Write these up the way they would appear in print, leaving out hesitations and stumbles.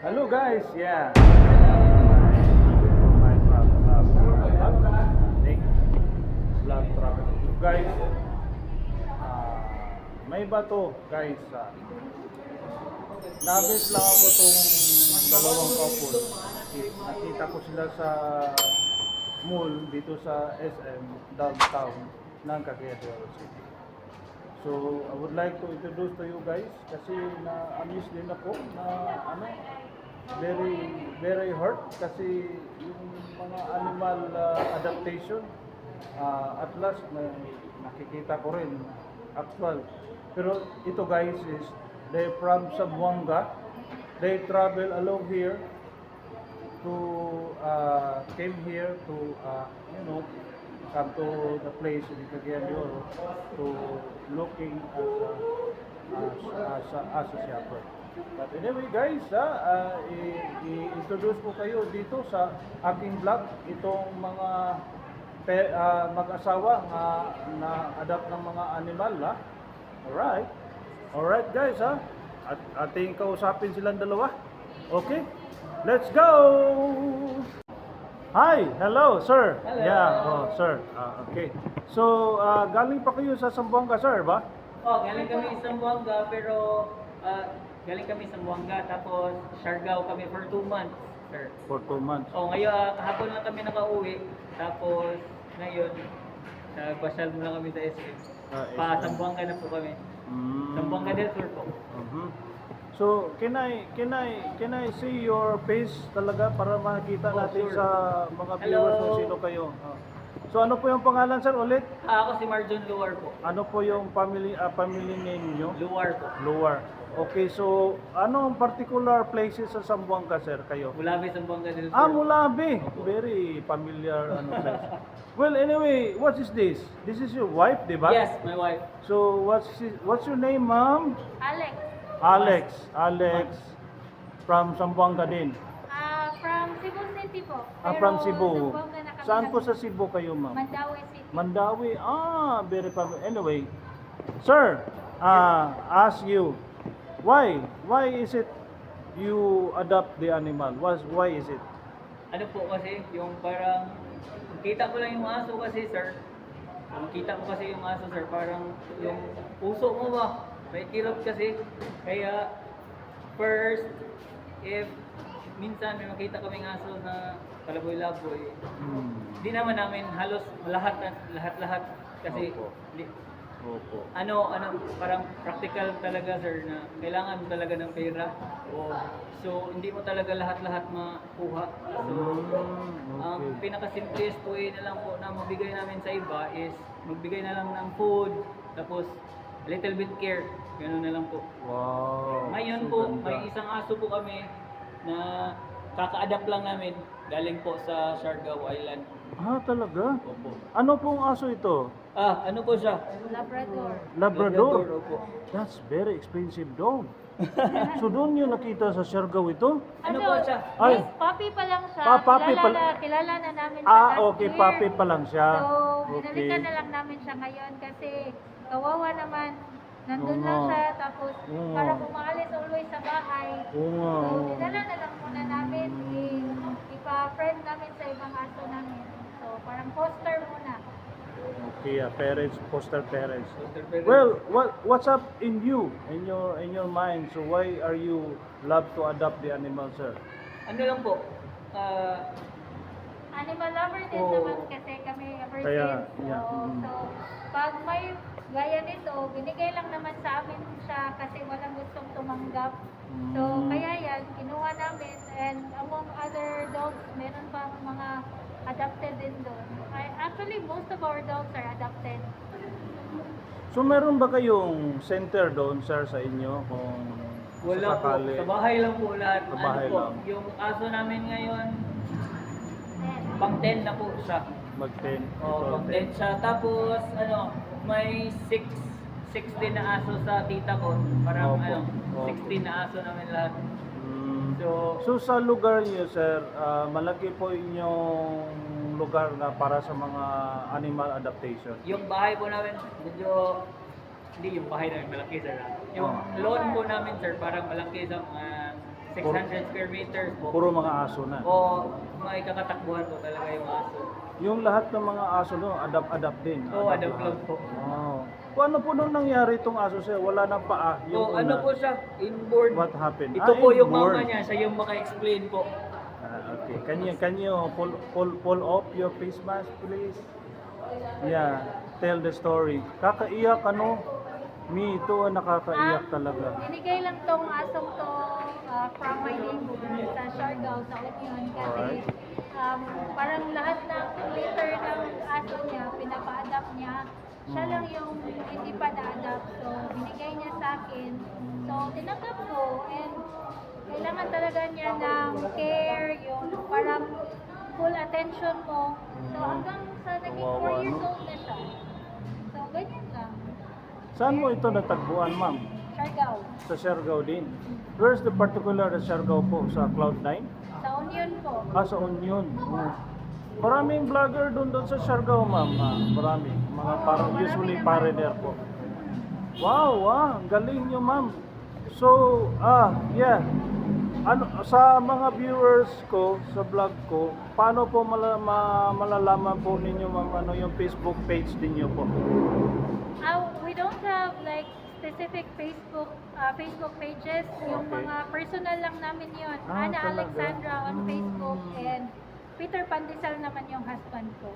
Hello guys, yeah. Nick Vlog Travel. So guys, may bato guys. Nabis lang ako tong dalawang couple. Nakita ko sila sa mall dito sa SM downtown ng Cagayan de Oro City. So I would like to introduce to you guys kasi na-amaze din ako na very hurt kasi yung mga animal adaptation at last nakikita ko rin actual. Pero ito guys is they from Zamboanga. They travel along here to came here to come to the place in Cagayan de Oro to looking as a shepherd. But anyway guys, i-introduce ko kayo dito sa aking vlog itong mga mag-asawa na adapt ng mga animal ha. Alright. Alright guys ha. At ating kausapin silang dalawa. Okay? Let's go! Hi, hello, sir. Hello. Yeah, sir. Okay. So, galing pa kayo sa Zamboanga, sir, ba? Galing kami sa Zamboanga galing kami sa Zamboanga tapos Siargao kami for 2 months, sir. For 2 months. Ngayon kahapon lang kami nakauwi tapos ngayon nagpasyal muna kami sa SM. Pa SM. Zamboanga na po kami. Mm. Zamboanga del Sur po. So, can I see your face talaga para makita natin sure. sa mga Hello. viewers kung sino kayo? So, ano po yung pangalan, sir, ulit? Ako si Marjon Luar po. Ano po yung family name niyo? Luar po. Luar. Okay, so anong particular places sa Zamboanga, sir, kayo? Mulabi Zamboanga del Sur. Mulabi. Very familiar place. Well, anyway, what is this? This is your wife, di ba? Yes, my wife. So, what's your name, ma'am? Alex. Alex from Zamboanga din. From Cebu City po. From Cebu. Zamboanga na kami Saan po sa Cebu kayo, ma'am? Mandawi City. Mandawi. Very familiar. Anyway, sir, ask you, why is it you adopt the animal? Why is it? Ano po kasi, yung parang, kita ko lang yung aso kasi, sir. Kita ko kasi yung aso, sir, parang yung puso mo ba, may kirot kasi. Kaya, first, if minsan may makita kaming aso na kalaboy-laboy, hindi naman namin halos lahat kasi Opo. di- Opo. parang practical talaga, sir, na kailangan mo talaga ng pera. So hindi mo talaga lahat makuha. So ang Okay. pinaka-simplest way na lang po na mabigay namin sa iba is magbigay na lang ng food, tapos a little bit care. Gano'n na lang po. Wow. Ngayon so po, ganda. may isang aso po kami na kaka-adapt lang namin galing po sa Siargao Island. Talaga? Opo. Ano pong aso ito? Ano po siya? Labrador. Labrador? Opo. That's very expensive dog. So doon nyo nakita sa Siargao ito? Ano po siya? Ay. Yes, puppy pa lang siya. Puppy pa Kilala na namin siya last Okay, year. puppy pa lang siya. So, Okay. binalikan na lang namin siya ngayon kasi kawawa naman. Nandun Oo lang nga. siya, tapos Oo para nga. pumaalis always sa bahay. Oo nga. So, dinala na lang muna namin. Ipa-friend namin sa ibang aso namin. So, parang foster muna. Okay, parents, foster parents. Foster parents. Well, what's up in you, in your mind? So why are you love to adopt the animal, sir? Ano lang po? Animal lover din Oo. naman kasi kami ever Kaya, since. yeah, So, mm. so, pag may gaya nito, binigay lang naman sa amin siya kasi walang gustong tumanggap. So, Mm. kaya yan, kinuha namin. And among other dogs, meron pang mga adopted din doon. Actually, most of our dogs are adopted. So meron ba kayong center doon, sir, sa inyo kung Wala po. sakali? Sa bahay lang po lahat. Sa bahay po, lang. yung aso namin ngayon, Then, pang 10 na po siya. Mag-10. Pang 10 siya. Tapos, may 6 din na aso sa tita ko. Parang Opo. 16 na aso namin lahat. So sa lugar niyo, sir, malaki po inyong lugar na para sa mga animal adaptation. Yung bahay po namin, medyo, hindi yung bahay namin malaki, sir. Yung Oh. lawn po namin, sir, parang malaki sa mga 600 square meters po. Puro mga aso na. O may kakatakbuhan po talaga yung aso. Yung lahat ng mga aso no, adapt din. Oo, adapt lahat. lang po. Oh. Paano po nung nangyari itong aso sir? Wala nang paa. O Yung ano una. po siya? Inborn. What happened? Ito po yung inborn. mama niya, siya yung maka-explain po. Okay. Can you pull off your face mask, please? Yeah. Tell the story. Kakaiyak ano? Me, ito nakakaiyak talaga. Binigay lang tong asong to from my neighbor sa Siargao, sa Union. Kasi Alright. parang lahat ng litter ng aso niya, pinapa-adapt niya. Siya lang yung hindi pa na-adapt. So, binigay niya sa akin. So, tinanggap ko. And kailangan talaga niya ng care, yung parang full attention mo. So, hanggang sa naging 4 years old na siya. So, ganyan lang. Saan mo ito natagpuan, ma'am? Siargao. Sa Siargao din. Where's the particular Siargao po? Sa Cloud9? Sa Union po. Sa Union. Maraming vlogger doon sa Siargao, ma'am. Marami. Mga parang usually foreigner po. Wow, ang galing nyo, ma'am. So, yeah. Ano, sa mga viewers ko, sa vlog ko, paano po malalaman po ninyo, ma'am, ano yung Facebook page ninyo po? We don't have like specific Facebook pages. Yung Okay. mga personal lang namin yun. Ana Talaga? Alexandra on Facebook and Peter Pandesal naman yung husband ko.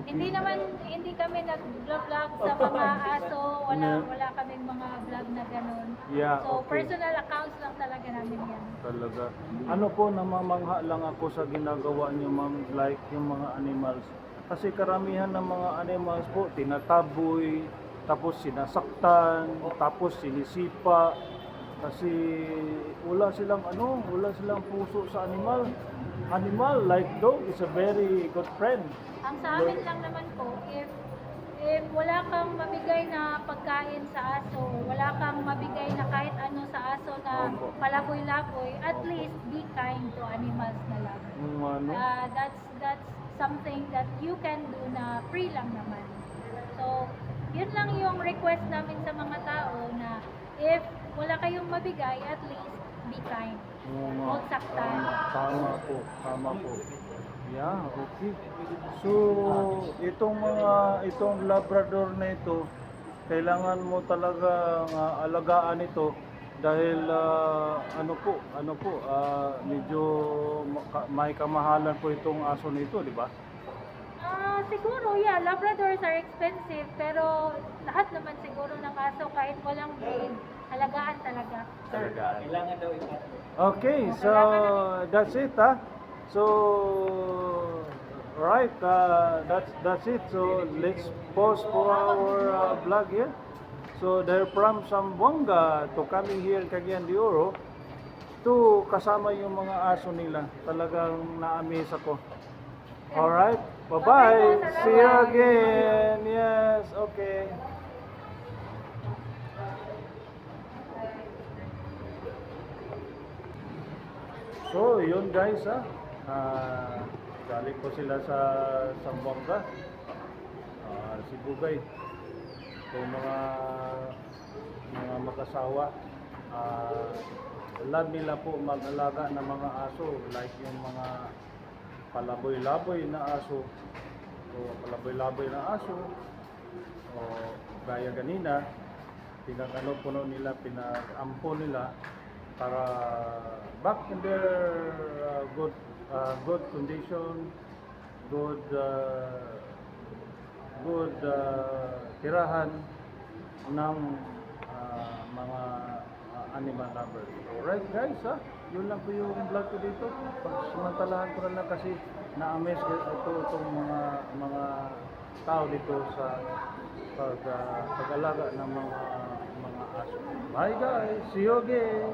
Okay. Hindi kami nag-vlog sa mga aso, wala kaming mga vlog na ganun. Yeah, So okay. personal accounts lang talaga namin yan. Talaga. Ano po, namamangha lang ako sa ginagawa niyo, ma'am, like yung mga animals. Kasi karamihan ng mga animals po, tinataboy, tapos sinasaktan, tapos sinisipa. Kasi wala silang puso sa animal. Animal, like dog, is a very good friend. Ang sa amin lang naman po, if wala kang mabigay na pagkain sa aso, wala kang mabigay na kahit ano sa aso na Opo. palaboy-laboy, at least be kind to animals na lang. Yung ano, That's something that you can do na free lang naman. So, yun lang yung request namin sa mga tao na if wala kayong mabigay, at least be kind. yung Huwag saktan. Tama po. Yeah, okay. So, itong Labrador na ito, kailangan mo talaga alagaan ito dahil medyo may kamahalan po itong aso nito, di ba? Siguro, yeah, Labradors are expensive, pero lahat naman siguro ng aso, kahit walang breed, alagaan talaga. Kailangan daw ito. Okay, so that's it, So, right, that's it. So, let's pause for our vlog here. So, they're from Zamboanga to coming here in Cagayan de Oro to kasama yung mga aso nila. Talagang na-amaze ako. Alright, bye-bye. See you again. Yes, okay. So, yun guys, galing po sila sa Zamboanga. Si Bugay. So, mga mag-asawa. Love nila po mag-alaga ng mga aso. Like yung mga palaboy-laboy na aso. So, palaboy-laboy na aso. O, gaya ganina, pinag-ano puno nila, pinag-ampo nila para back in their good condition, good tirahan ng mga animal lovers. Alright guys, yun lang po yung vlog ko dito. Pagsamantalahan ko na lang kasi na-amaze itong mga tao dito sa pag-alaga ng mga aso. Bye guys, see you again.